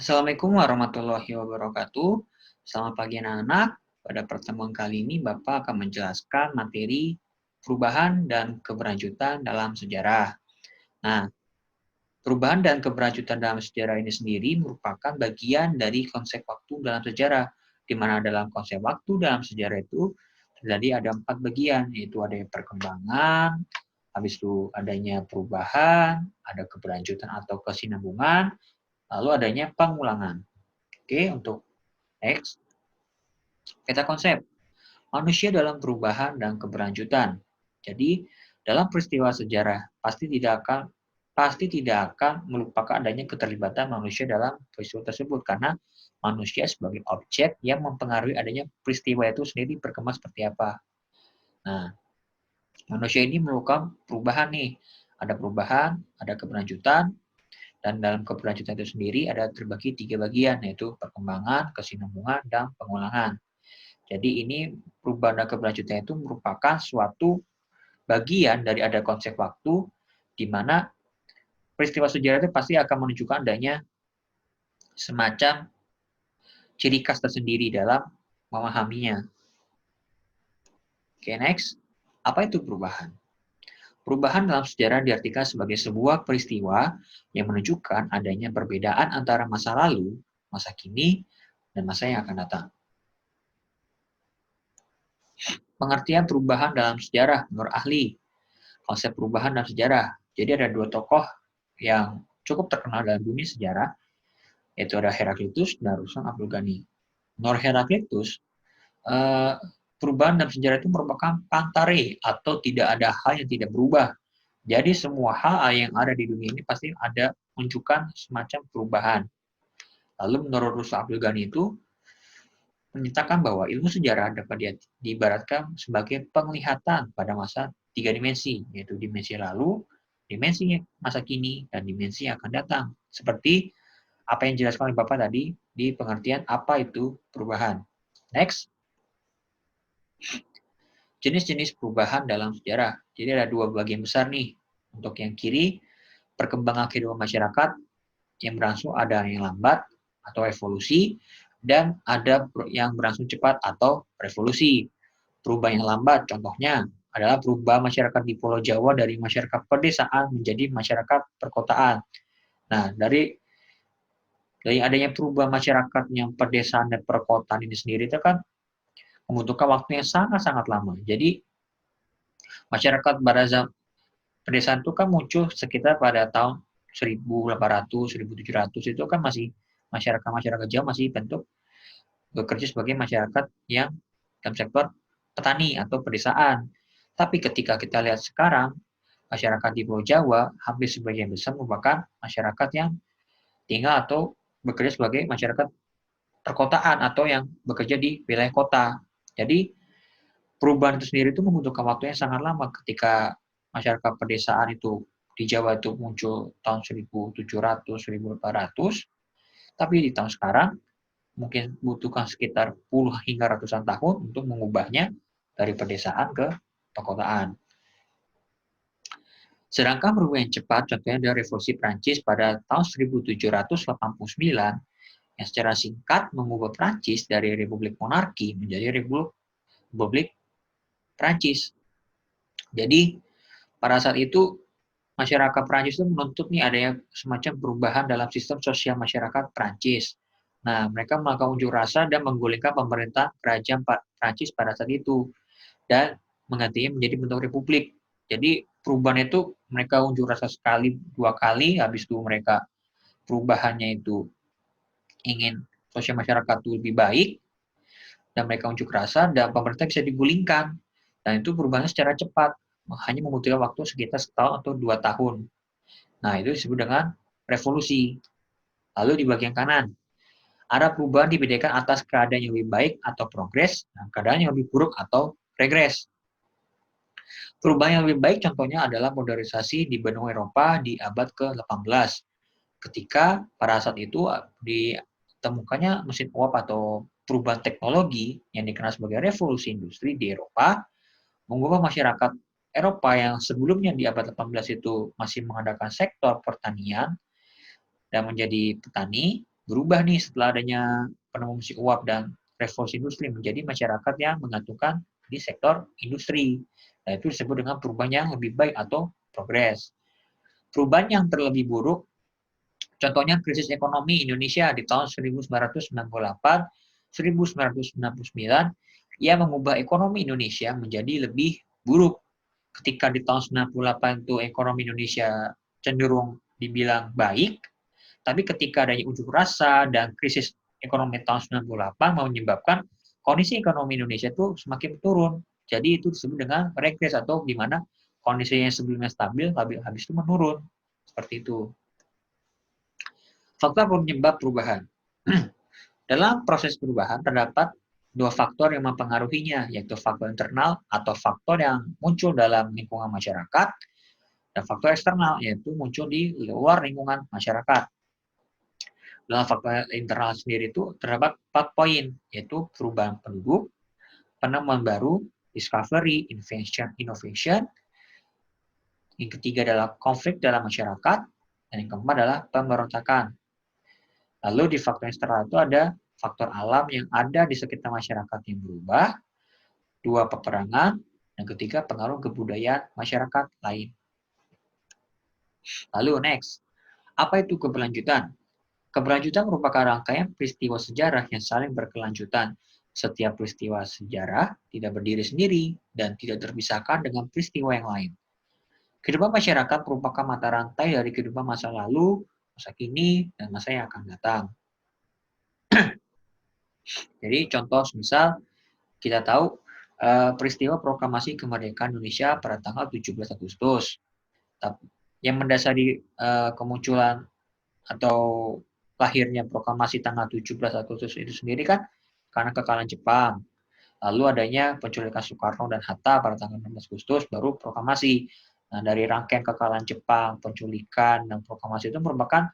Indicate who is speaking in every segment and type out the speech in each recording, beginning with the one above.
Speaker 1: Assalamualaikum warahmatullahi wabarakatuh. Selamat pagi anak-anak. Pada pertemuan kali ini Bapak akan menjelaskan materi perubahan dan keberlanjutan dalam sejarah. Nah, perubahan dan keberlanjutan dalam sejarah ini sendiri merupakan bagian dari konsep waktu dalam sejarah, di mana dalam konsep waktu dalam sejarah itu terjadi ada 4 bagian, yaitu ada perkembangan, habis itu adanya perubahan, ada keberlanjutan atau kesinambungan, lalu adanya pengulangan. Oke, untuk next, peta konsep. Manusia dalam perubahan dan keberlanjutan. Jadi, dalam peristiwa sejarah pasti tidak akan melupakan adanya keterlibatan manusia dalam peristiwa tersebut karena manusia sebagai objek yang mempengaruhi adanya peristiwa itu sendiri berkembang seperti apa. Nah, manusia ini melakukan perubahan nih. Ada perubahan, ada keberlanjutan, dan dalam keberlanjutan itu sendiri ada terbagi 3 bagian, yaitu perkembangan, kesinambungan, dan pengulangan. Jadi ini perubahan dan keberlanjutan itu merupakan suatu bagian dari ada konsep waktu di mana peristiwa sejarah itu pasti akan menunjukkan adanya semacam ciri khas tersendiri dalam memahaminya. Oke, next. Apa itu perubahan? Perubahan dalam sejarah diartikan sebagai sebuah peristiwa yang menunjukkan adanya perbedaan antara masa lalu, masa kini, dan masa yang akan datang. Pengertian perubahan dalam sejarah menurut ahli. Konsep perubahan dalam sejarah. Jadi ada 2 tokoh yang cukup terkenal dalam dunia sejarah, yaitu ada Heraklitus dan Ruslan Abdul Ghani. Menurut Heraklitus, perubahan dalam sejarah itu merupakan pantare atau tidak ada hal yang tidak berubah. Jadi semua hal yang ada di dunia ini pasti ada menunjukkan semacam perubahan. Lalu menurut Ruslan Abdul Ghani itu menyatakan bahwa ilmu sejarah dapat diibaratkan sebagai penglihatan pada masa 3 dimensi, yaitu dimensi lalu, dimensi masa kini, dan dimensi yang akan datang. Seperti apa yang dijelaskan oleh Bapak tadi di pengertian apa itu perubahan. Next, jenis-jenis perubahan dalam sejarah. Jadi ada 2 bagian besar nih. Untuk yang kiri, perkembangan kehidupan masyarakat yang berlangsung ada yang lambat atau evolusi, dan ada yang berlangsung cepat atau revolusi. Perubahan yang lambat contohnya adalah perubahan masyarakat di Pulau Jawa dari masyarakat pedesaan menjadi masyarakat perkotaan. Nah, dari adanya perubahan masyarakat yang pedesaan dan perkotaan ini sendiri itu kan membutuhkan waktu yang sangat-sangat lama. Jadi, masyarakat pada pedesaan itu kan muncul sekitar pada tahun 1800, 1700 itu kan masih masyarakat Jawa masih bentuk bekerja sebagai masyarakat yang dalam sektor petani atau pedesaan. Tapi ketika kita lihat sekarang, masyarakat di Pulau Jawa hampir sebagian besar merupakan masyarakat yang tinggal atau bekerja sebagai masyarakat perkotaan atau yang bekerja di wilayah kota. Jadi perubahan itu sendiri itu membutuhkan waktu yang sangat lama ketika masyarakat pedesaan itu di Jawa itu muncul tahun 1700, 1800, tapi di tahun sekarang mungkin butuhkan sekitar puluh hingga ratusan tahun untuk mengubahnya dari pedesaan ke perkotaan. Sedangkan perubahan yang cepat contohnya dari revolusi Prancis pada tahun 1789 yang secara singkat mengubah Prancis dari republik monarki menjadi republik Prancis. Jadi pada saat itu masyarakat Prancis itu menuntut nih adanya semacam perubahan dalam sistem sosial masyarakat Prancis. Nah, mereka melakukan unjuk rasa dan menggulingkan pemerintah kerajaan Prancis pada saat itu dan menggantinya menjadi bentuk republik. Jadi perubahan itu mereka unjuk rasa sekali, 2 kali, habis itu mereka perubahannya itu ingin sosial masyarakat itu lebih baik, dan mereka unjuk rasa dan pemerintah bisa digulingkan. Dan itu perubahannya secara cepat, hanya membutuhkan waktu sekitar setahun atau 2 tahun. Nah, itu disebut dengan revolusi. Lalu di bagian kanan, ada perubahan dibedakan atas keadaan yang lebih baik atau progres, dan keadaan yang lebih buruk atau regres. Perubahan yang lebih baik contohnya adalah modernisasi di benua Eropa di abad ke-18. Ketika pada saat itu ditemukannya mesin uap atau perubahan teknologi yang dikenal sebagai revolusi industri di Eropa, mengubah masyarakat Eropa yang sebelumnya di abad 18 itu masih mengandalkan sektor pertanian dan menjadi petani, berubah nih setelah adanya penemu mesin uap dan revolusi industri menjadi masyarakat yang menggantungkan di sektor industri. Nah, itu disebut dengan perubahan yang lebih baik atau progres. Perubahan yang terlebih buruk, contohnya krisis ekonomi Indonesia di tahun 1998-1999, yang mengubah ekonomi Indonesia menjadi lebih buruk. Ketika di tahun 98 itu ekonomi Indonesia cenderung dibilang baik, tapi ketika adanya unjuk rasa dan krisis ekonomi tahun 98 menyebabkan kondisi ekonomi Indonesia itu semakin turun. Jadi itu disebut dengan regres atau di mana kondisi yang sebelumnya stabil habis itu menurun. Seperti itu. Faktor penyebab perubahan. Dalam proses perubahan terdapat dua faktor yang mempengaruhinya, yaitu faktor internal atau faktor yang muncul dalam lingkungan masyarakat, dan faktor eksternal, yaitu muncul di luar lingkungan masyarakat. Dalam faktor internal sendiri itu terdapat 4 poin, yaitu perubahan penduduk, penemuan baru, discovery, innovation. Yang ketiga adalah konflik dalam masyarakat, dan yang keempat adalah pemberontakan. Lalu di faktor eksternal itu ada faktor alam yang ada di sekitar masyarakat yang berubah, 2 peperangan, dan ketiga pengaruh kebudayaan masyarakat lain. Lalu next, apa itu keberlanjutan? Keberlanjutan merupakan rangkaian peristiwa sejarah yang saling berkelanjutan. Setiap peristiwa sejarah tidak berdiri sendiri dan tidak terpisahkan dengan peristiwa yang lain. Kehidupan masyarakat merupakan mata rantai dari kehidupan masa lalu, masa kini, dan masa yang akan datang. Jadi contoh misal kita tahu peristiwa proklamasi kemerdekaan Indonesia pada tanggal 17 Agustus. Yang mendasari kemunculan atau lahirnya proklamasi tanggal 17 Agustus itu sendiri kan karena kekalahan Jepang. Lalu adanya penculikan Soekarno dan Hatta pada tanggal 16 Agustus baru proklamasi. Nah, dari rangkaian kekalahan Jepang, penculikan, dan proklamasi itu merupakan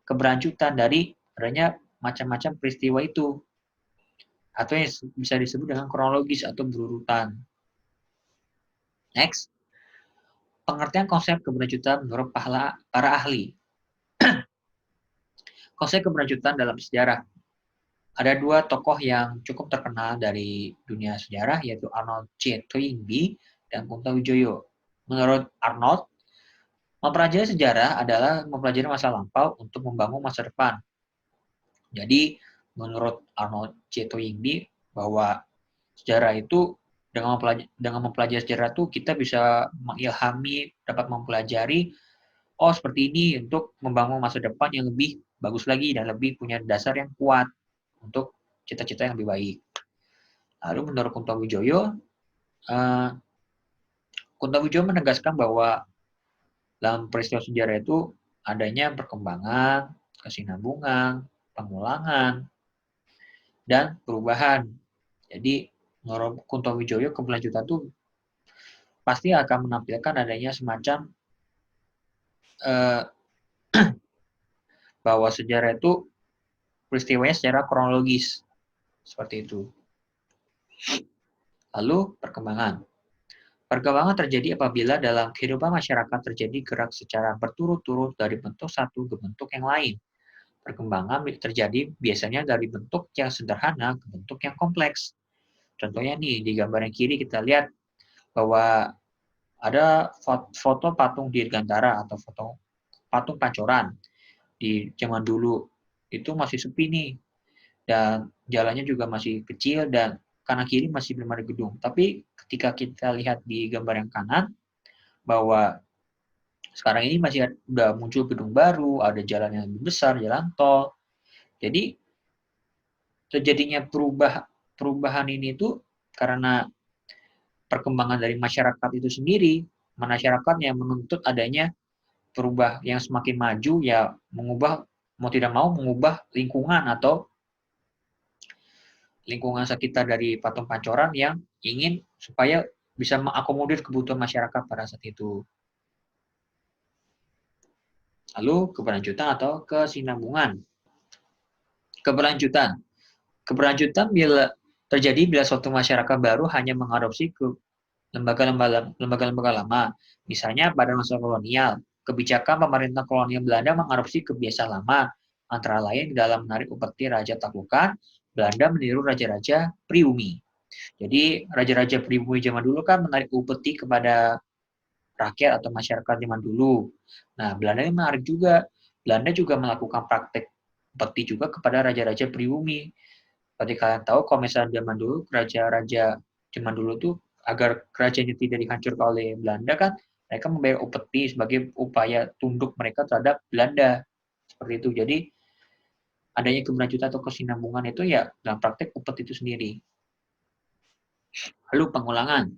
Speaker 1: keberlanjutan dari adanya macam-macam peristiwa itu. Atau yang bisa disebut dengan kronologis atau berurutan. Next, pengertian konsep keberlanjutan menurut para ahli. Konsep keberlanjutan dalam sejarah. Ada 2 tokoh yang cukup terkenal dari dunia sejarah, yaitu Arnold C. Toynbee dan Kunto Wijoyo. Menurut Arnold, mempelajari sejarah adalah mempelajari masa lampau untuk membangun masa depan. Jadi, menurut Arnold C. Toynbee, bahwa sejarah itu dengan mempelajari sejarah itu kita bisa mengilhami, dapat mempelajari, oh seperti ini untuk membangun masa depan yang lebih bagus lagi dan lebih punya dasar yang kuat untuk cita-cita yang lebih baik. Lalu menurut Kunto Wijoyo menegaskan bahwa dalam peristiwa sejarah itu adanya perkembangan, kesinambungan, pengulangan, dan perubahan. Jadi menurut Kunto Wijoyo keberlanjutan itu pasti akan menampilkan adanya semacam bahwa sejarah itu peristiwanya secara kronologis. Seperti itu. Lalu perkembangan. Perkembangan terjadi apabila dalam kehidupan masyarakat terjadi gerak secara berturut-turut dari bentuk satu ke bentuk yang lain. Perkembangan terjadi biasanya dari bentuk yang sederhana ke bentuk yang kompleks. Contohnya nih, di gambar yang kiri kita lihat bahwa ada foto patung Dirgantara atau foto patung Pancoran. Di zaman dulu itu masih sepi nih, dan jalannya juga masih kecil dan kanan kiri masih belum ada gedung. Tapi ketika kita lihat di gambar yang kanan bahwa sekarang ini masih udah muncul gedung baru, ada jalan yang lebih besar, jalan tol. Jadi terjadinya perubahan ini itu karena perkembangan dari masyarakat itu sendiri. Masyarakat yang menuntut adanya perubahan yang semakin maju, ya mau tidak mau mengubah lingkungan atau lingkungan sekitar dari patung Pancoran yang ingin supaya bisa mengakomodir kebutuhan masyarakat pada saat itu. Lalu keberlanjutan atau kesinambungan. Keberlanjutan terjadi bila suatu masyarakat baru hanya mengadopsi ke lembaga-lembaga lama. Misalnya pada masa kolonial, kebijakan pemerintah kolonial Belanda mengadopsi kebiasaan lama Antara lain dalam menarik upeti Raja Taklukan, Belanda meniru raja-raja pribumi. Jadi raja-raja pribumi zaman dulu kan menarik upeti kepada rakyat atau masyarakat zaman dulu. Nah, Belanda ini menarik juga. Belanda juga melakukan praktek upeti juga kepada raja-raja pribumi. Seperti kalian tahu, kalau misalnya zaman dulu, raja-raja zaman dulu tuh agar kerajaannya tidak dihancurkan oleh Belanda kan, mereka membayar upeti sebagai upaya tunduk mereka terhadap Belanda. Seperti itu. Jadi, adanya keberlanjutan atau kesinambungan itu ya dalam praktek upeti itu sendiri. Lalu pengulangan.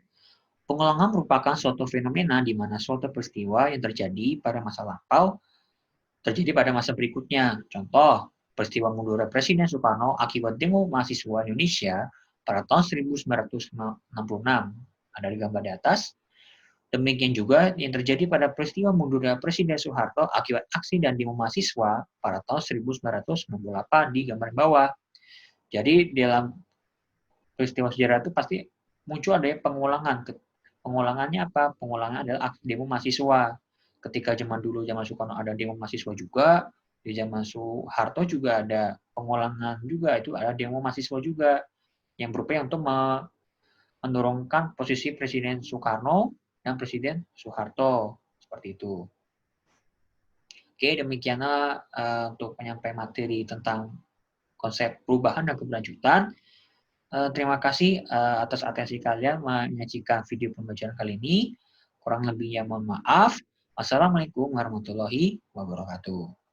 Speaker 1: Pengulangan merupakan suatu fenomena di mana suatu peristiwa yang terjadi pada masa lampau terjadi pada masa berikutnya. Contoh, peristiwa mundurnya Presiden Soekarno akibat demo mahasiswa Indonesia pada tahun 1966. Ada di gambar di atas. Demikian juga yang terjadi pada peristiwa mundurnya Presiden Soeharto akibat aksi dan demo mahasiswa pada tahun 1998 di gambar bawah. Jadi dalam peristiwa sejarah itu pasti muncul adanya pengulangan. Pengulangannya apa? Pengulangan adalah aksi demo mahasiswa. Ketika zaman dulu, zaman Soekarno ada demo mahasiswa juga, di zaman Soeharto juga ada pengulangan juga, itu ada demo mahasiswa juga, yang berupaya untuk menurunkan posisi Presiden Soekarno dan Presiden Soeharto, seperti itu. Oke, demikianlah untuk penyampaian materi tentang konsep perubahan dan keberlanjutan. Terima kasih atas atensi kalian menyaksikan video pembelajaran kali ini. Kurang lebihnya mohon maaf. Wassalamualaikum warahmatullahi wabarakatuh.